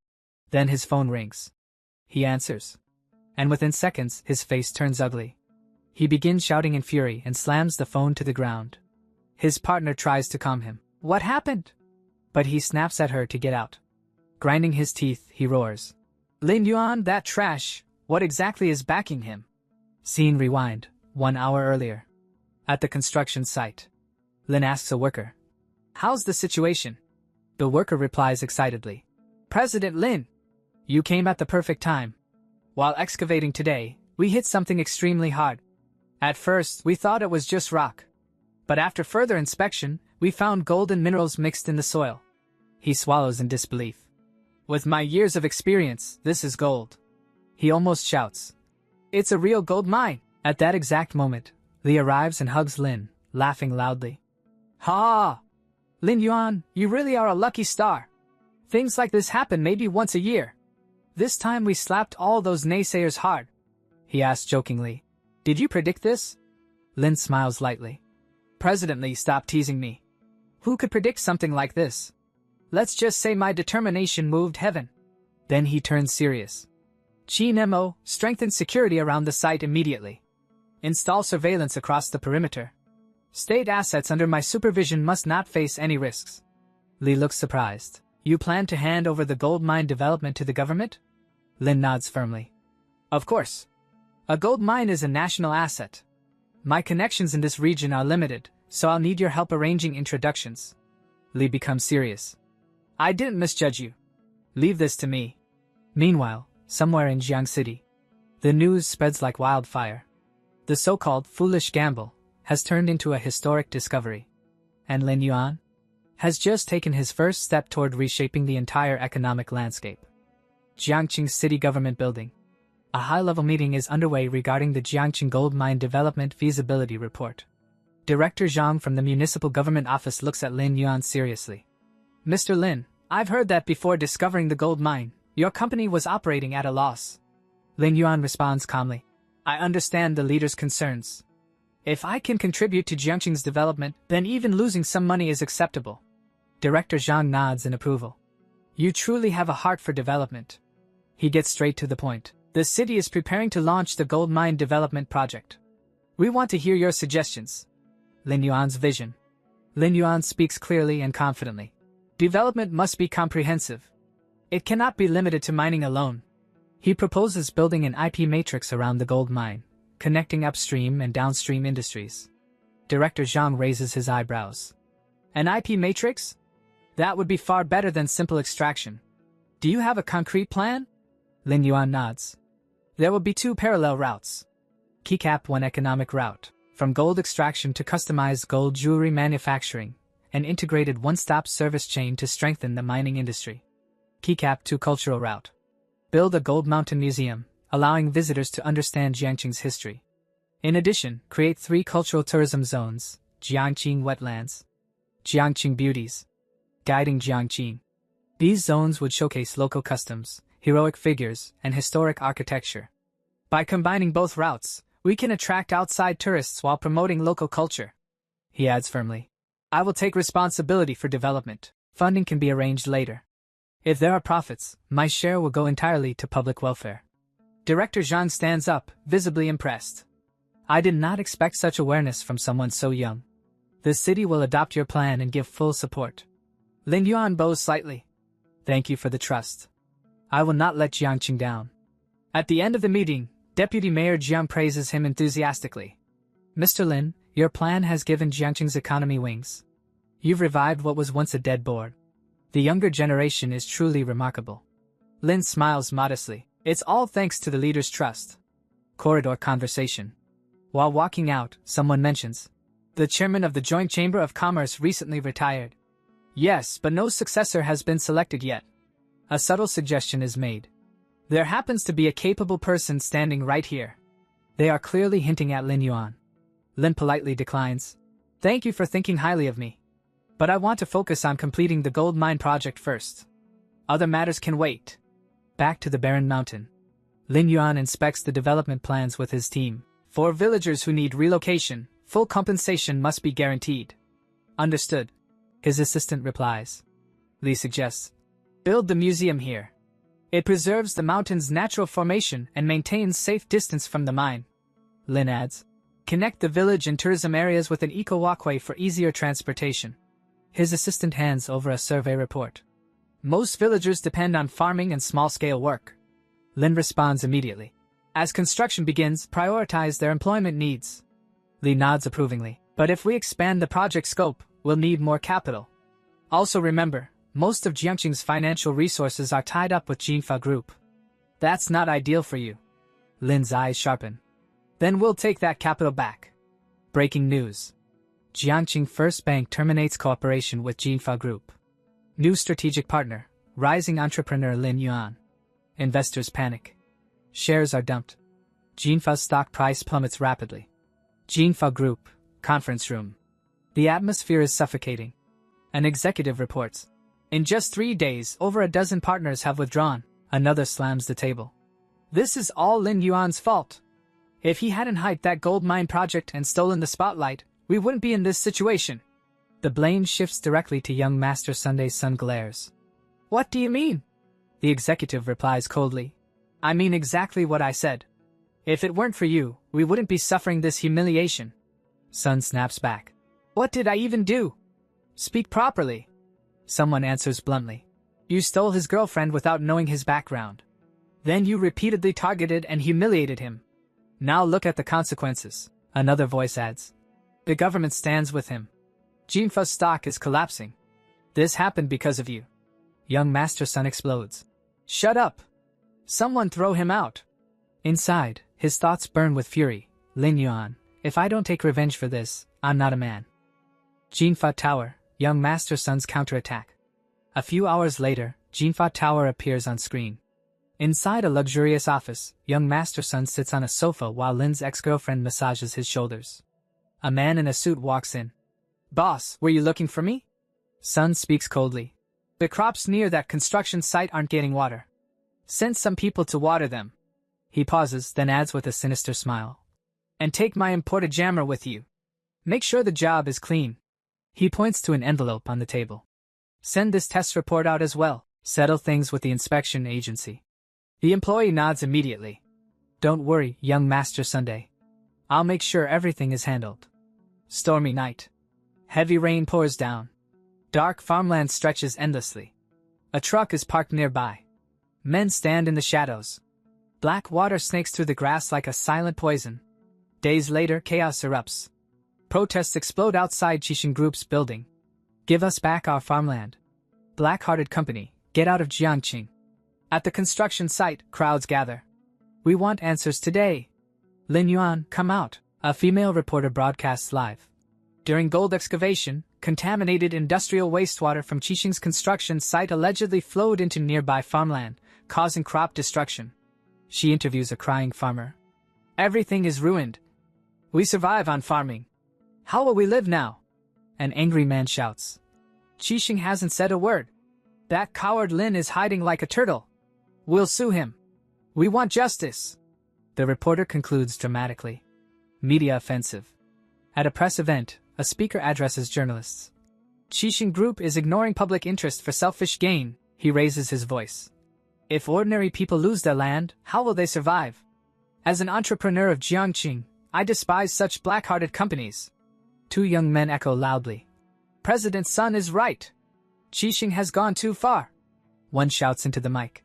Then his phone rings. He answers. And within seconds, his face turns ugly. He begins shouting in fury and slams the phone to the ground. His partner tries to calm him. "What happened?" But he snaps at her to get out. Grinding his teeth, he roars, "Lin Yuan, that trash, what exactly is backing him?" Scene rewind, 1 hour earlier. At the construction site. Lin asks a worker, "How's the situation?" The worker replies excitedly, "President Lin, you came at the perfect time. While excavating today, we hit something extremely hard. At first, we thought it was just rock. But after further inspection, we found gold and minerals mixed in the soil." He swallows in disbelief. "With my years of experience, this is gold." He almost shouts, "It's a real gold mine!" At that exact moment, Li arrives and hugs Lin, laughing loudly. "Ha! Lin Yuan, you really are a lucky star. Things like this happen maybe once a year. This time we slapped all those naysayers hard." He asks jokingly, "Did you predict this?" Lin smiles lightly. "President Li, stop teasing me. Who could predict something like this? Let's just say my determination moved heaven." Then he turns serious. "Qin Mo, strengthen security around the site immediately. Install surveillance across the perimeter. State assets under my supervision must not face any risks." Li looks surprised. "You plan to hand over the gold mine development to the government?" Lin nods firmly. "Of course. A gold mine is a national asset. My connections in this region are limited, so I'll need your help arranging introductions." Li becomes serious. "I didn't misjudge you. Leave this to me." Meanwhile, somewhere in Jiang City, the news spreads like wildfire. The so-called foolish gamble has turned into a historic discovery. And Lin Yuan has just taken his first step toward reshaping the entire economic landscape. Jiangqing City Government Building. A high-level meeting is underway regarding the Jiangqing Gold Mine Development Feasibility Report. Director Zhang from the Municipal Government Office looks at Lin Yuan seriously. "Mr. Lin, I've heard that before discovering the gold mine, your company was operating at a loss." Lin Yuan responds calmly. "I understand the leader's concerns. If I can contribute to Jiangqing's development, then even losing some money is acceptable." Director Zhang nods in approval. "You truly have a heart for development." He gets straight to the point. "The city is preparing to launch the gold mine development project. We want to hear your suggestions." Lin Yuan's vision. Lin Yuan speaks clearly and confidently. "Development must be comprehensive. It cannot be limited to mining alone." He proposes building an IP matrix around the gold mine, connecting upstream and downstream industries. Director Zhang raises his eyebrows. "An IP matrix? That would be far better than simple extraction. Do you have a concrete plan?" Lin Yuan nods. "There will be 2 parallel routes. Keycap 1 economic route, from gold extraction to customized gold jewelry manufacturing, an integrated one-stop service chain to strengthen the mining industry. Keycap 2 cultural route. Build a gold mountain museum, allowing visitors to understand Jiangqing's history. In addition, create 3 cultural tourism zones: Jiangqing Wetlands, Jiangqing Beauties, Guiding Jiangqing. These zones would showcase local customs, heroic figures, and historic architecture. By combining both routes, we can attract outside tourists while promoting local culture." He adds firmly, "I will take responsibility for development. Funding can be arranged later. If there are profits, my share will go entirely to public welfare." Director Zhang stands up, visibly impressed. I did not expect such awareness from someone so young. The city will adopt your plan and give full support. Lin Yuan bows slightly. Thank you for the trust. I will not let Jiangqing down. At the end of the meeting, Deputy Mayor Jiang praises him enthusiastically. Mr. Lin, your plan has given Jiangqing's economy wings. You've revived what was once a dead board. The younger generation is truly remarkable. Lin smiles modestly. It's all thanks to the leader's trust. Corridor conversation. While walking out, someone mentions, the chairman of the Joint Chamber of Commerce recently retired. Yes, but no successor has been selected yet. A subtle suggestion is made. There happens to be a capable person standing right here. They are clearly hinting at Lin Yuan. Lin politely declines. Thank you for thinking highly of me. But I want to focus on completing the gold mine project first. Other matters can wait. Back to the barren mountain. Lin Yuan inspects the development plans with his team. For villagers who need relocation, full compensation must be guaranteed. Understood. His assistant replies. Li suggests, build the museum here. It preserves the mountain's natural formation and maintains safe distance from the mine. Lin adds, connect the village and tourism areas with an eco-walkway for easier transportation. His assistant hands over a survey report. Most villagers depend on farming and small-scale work. Lin responds immediately. As construction begins, prioritize their employment needs. Li nods approvingly. But if we expand the project scope, we'll need more capital. Also remember, most of Jiangqing's financial resources are tied up with Jinfa Group. That's not ideal for you. Lin's eyes sharpen. Then we'll take that capital back. Breaking news. Jiangqing First Bank terminates cooperation with Jinfa Group. New strategic partner, rising entrepreneur Lin Yuan. Investors panic. Shares are dumped. Jinfa's stock price plummets rapidly. Jinfa Group, conference room. The atmosphere is suffocating. An executive reports. In just 3 days, over a dozen partners have withdrawn. Another slams the table. This is all Lin Yuan's fault. If he hadn't hyped that gold mine project and stolen the spotlight, we wouldn't be in this situation. The blame shifts directly to young Master Sunday's son glares. What do you mean? The executive replies coldly. I mean exactly what I said. If it weren't for you, we wouldn't be suffering this humiliation. Sun snaps back. What did I even do? Speak properly. Someone answers bluntly. You stole his girlfriend without knowing his background. Then you repeatedly targeted and humiliated him. Now look at the consequences. Another voice adds. The government stands with him. Jinfa's stock is collapsing. This happened because of you. Young Master Sun explodes. Shut up! Someone throw him out! Inside, his thoughts burn with fury. Lin Yuan, if I don't take revenge for this, I'm not a man. Jinfa Tower, young Master Sun's counterattack. A few hours later, Jinfa Tower appears on screen. Inside a luxurious office, young Master Sun sits on a sofa while Lin's ex-girlfriend massages his shoulders. A man in a suit walks in. Boss, were you looking for me? Sun speaks coldly. The crops near that construction site aren't getting water. Send some people to water them. He pauses, then adds with a sinister smile. And take my imported jammer with you. Make sure the job is clean. He points to an envelope on the table. Send this test report out as well. Settle things with the inspection agency. The employee nods immediately. Don't worry, young Master Sunday. I'll make sure everything is handled. Stormy night. Heavy rain pours down. Dark farmland stretches endlessly. A truck is parked nearby. Men stand in the shadows. Black water snakes through the grass like a silent poison. Days later, chaos erupts. Protests explode outside Qixing Group's building. Give us back our farmland. Black-hearted company, get out of Jiangqing. At the construction site, crowds gather. We want answers today. Lin Yuan, come out, a female reporter broadcasts live. During gold excavation, contaminated industrial wastewater from Qixing's construction site allegedly flowed into nearby farmland, causing crop destruction. She interviews a crying farmer. Everything is ruined. We survive on farming. How will we live now? An angry man shouts. Qixing hasn't said a word. That coward Lin is hiding like a turtle. We'll sue him. We want justice. The reporter concludes dramatically. Media offensive. At a press event, a speaker addresses journalists. Qixing Group is ignoring public interest for selfish gain, he raises his voice. If ordinary people lose their land, how will they survive? As an entrepreneur of Jiangqing, I despise such black-hearted companies. Two young men echo loudly. President Sun is right. Qixing has gone too far. One shouts into the mic.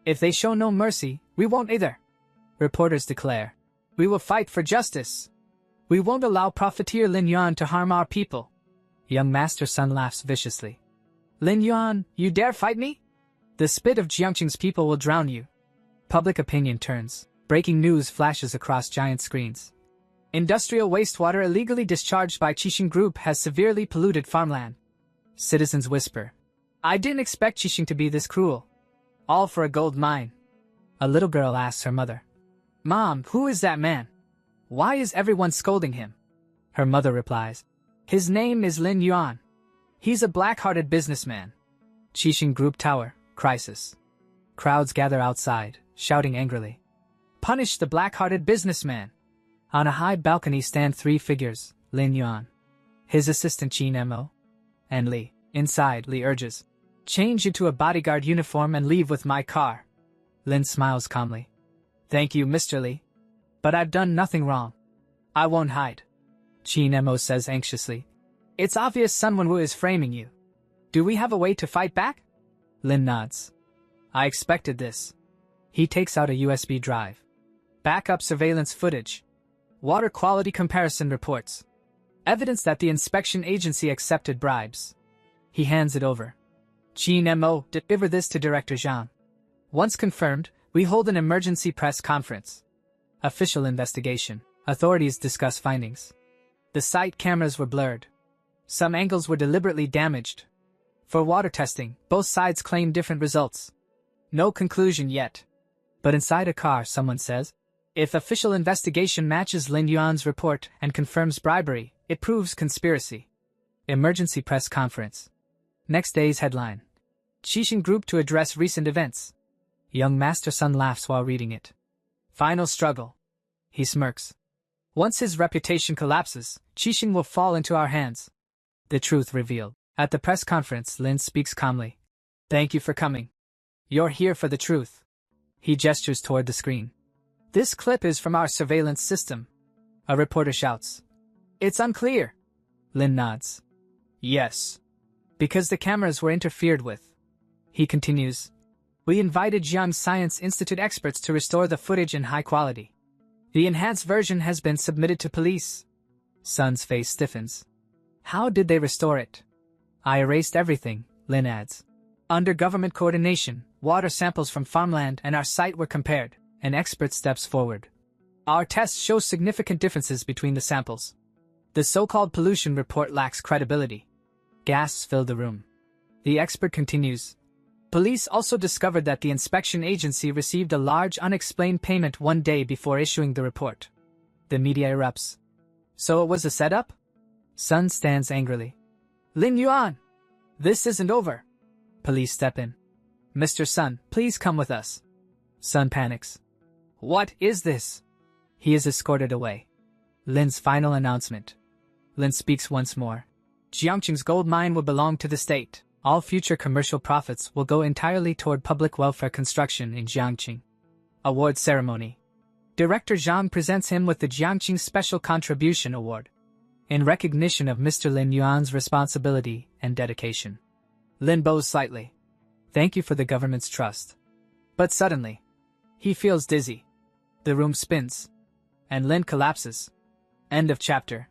If they show no mercy, we won't either. Reporters declare. We will fight for justice. We won't allow profiteer Lin Yuan to harm our people. Young Master Sun laughs viciously. Lin Yuan, you dare fight me? The spit of Jiangqing's people will drown you. Public opinion turns. Breaking news flashes across giant screens. Industrial wastewater illegally discharged by Qixing Group has severely polluted farmland. Citizens whisper. I didn't expect Qixing to be this cruel. All for a gold mine. A little girl asks her mother. Mom, who is that man? Why is everyone scolding him? Her mother replies. His name is Lin Yuan. He's a black-hearted businessman. Qixing Group Tower, crisis. Crowds gather outside, shouting angrily. Punish the black-hearted businessman. On a high balcony stand three figures, Lin Yuan, his assistant Qin Mo, and Li. Inside, Li urges. Change into a bodyguard uniform and leave with my car. Lin smiles calmly. Thank you, Mr. Li. But I've done nothing wrong. I won't hide. Qin Mo says anxiously. It's obvious Sun Wenwu is framing you. Do we have a way to fight back? Lin nods. I expected this. He takes out a USB drive. Backup surveillance footage. Water quality comparison reports. Evidence that the inspection agency accepted bribes. He hands it over. Qin Mo, deliver this to Director Zhang. Once confirmed, we hold an emergency press conference. Official investigation. Authorities discuss findings. The site cameras were blurred. Some angles were deliberately damaged. For water testing, both sides claim different results. No conclusion yet. But inside a car, someone says, if official investigation matches Lin Yuan's report and confirms bribery, it proves conspiracy. Emergency press conference. Next day's headline. Qixing Group to address recent events. Young Master Sun laughs while reading it. Final struggle. He smirks. Once his reputation collapses, Qixing will fall into our hands. The truth revealed. At the press conference, Lin speaks calmly. Thank you for coming. You're here for the truth. He gestures toward the screen. This clip is from our surveillance system. A reporter shouts. It's unclear. Lin nods. Yes. Because the cameras were interfered with. He continues. We invited Jiang Science Institute experts to restore the footage in high quality. The enhanced version has been submitted to police. Sun's face stiffens. How did they restore it? I erased everything, Lin adds. Under government coordination, water samples from farmland and our site were compared. An expert steps forward. Our tests show significant differences between the samples. The so-called pollution report lacks credibility. Gasps fill the room. The expert continues. Police also discovered that the inspection agency received a large unexplained payment 1 day before issuing the report. The media erupts. So it was a setup? Sun stands angrily. Lin Yuan! This isn't over. Police step in. Mr. Sun, please come with us. Sun panics. What is this? He is escorted away. Lin's final announcement. Lin speaks once more. Jiangqing's gold mine will belong to the state. All future commercial profits will go entirely toward public welfare construction in Jiangqing. Award ceremony. Director Zhang presents him with the Jiangqing Special Contribution Award. In recognition of Mr. Lin Yuan's responsibility and dedication. Lin bows slightly. Thank you for the government's trust. But suddenly, he feels dizzy. The room spins. And Lin collapses. End of chapter.